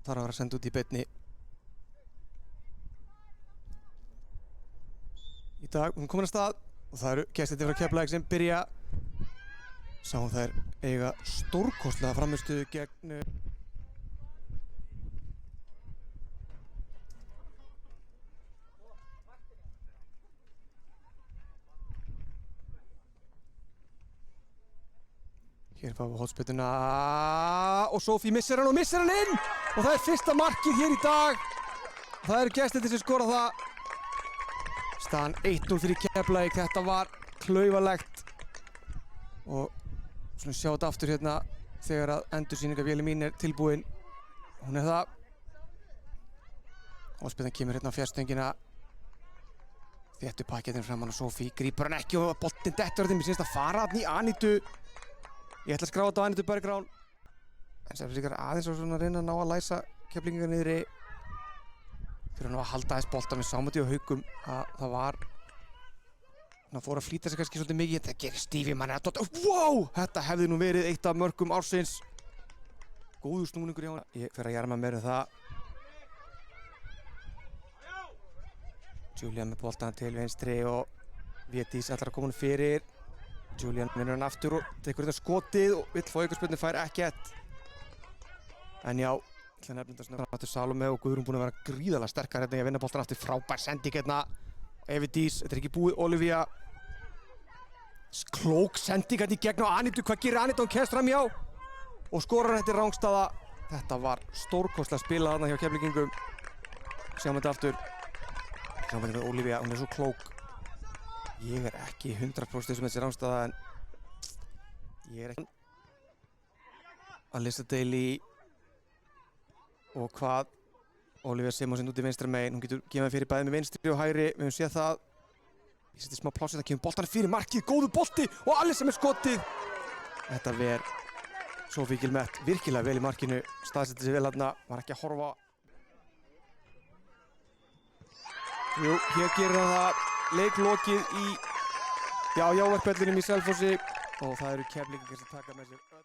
þarf að vera senda út í beinni í dag. Hún komin að stað og það eru gestirnir frá Keflavík sem byrja. Sáum þær eiga stórkostlega frammistöðu gegn Hér fáum við hornspyrnuna og Sophie missir hann inn og það er fyrsta markið hér í dag. Það eru gestirnir sem skora það. Staðan 1-0 fyrir Keflavík. Þetta var klaufalegt og svona sjá þetta aftur hérna þegar að endursýningavélin mín er tilbúin. Hún er það. Hornspyrnan kemur hérna á fjarstöngina. Þéttu pakketinn framan og Sophie grípur hann ekki og boltinn dettur þeim. Mér sýnist að fara hann í Anitu. Ég ætla að skráða þetta á Anitu Bergrán. En sem líka aðeins og svona reyna að ná að læsa Keflvíkinga niðri. Fyrir hann að halda aðeins boltan. Við sáum þetta í Haukum að það var hann fór að flýta sig kannski svolítið mikið. Þetta gerir Stífi manni að dotta. Wow! Þetta hefði nú verið eitt af mörkum ársins. Góður snúningur hjá hann. Ég fer að jarma meira það. Julian með boltan til vinstri og Védís ætlar að koma hann fyrir. Julian vinnur hann aftur og tekur þetta skotið og vill fá aukaspyrnu, fær ekkert. En já, ég ætla að nefna þetta svona aftur Salome og Guðrún búin að vera gríðarlega sterkar hérna í að vinna boltan aftur. Frábær sending hérna. Evidís, þetta er ekki búið. Olivia. Klók sending hérna í gegn á Anitu. Hvað gerir Anita? Hún kemst fram hjá og skorar þetta rangstaða. Þetta var stórkostlega spilað þarna hjá Keflvíkingum. Sjáum þetta aftur. Sjáum þetta með Olivia, hún er svo klók. Ég er ekki 100% sem þessi rangstaða en ég er ekki Alyssa Daly og hvað Olivia Simonsen út í vinstra megin. Hún getur gefið fyrir bæði með vinstri og hægri. Við höfum séð það. Ég seti smá plássið, það kemur boltan fyrir markið. Góður bolti og Alyssa með skotið. Þetta ver Sophie Guillemette virkilega vel í markinu. Staðsetti sig vel þarna, var ekki að horfa. Jú, hér gerir hann það. Leiklokið í jáverkvellinum í Selfossi og það eru Keflvíkingar sem taka með sér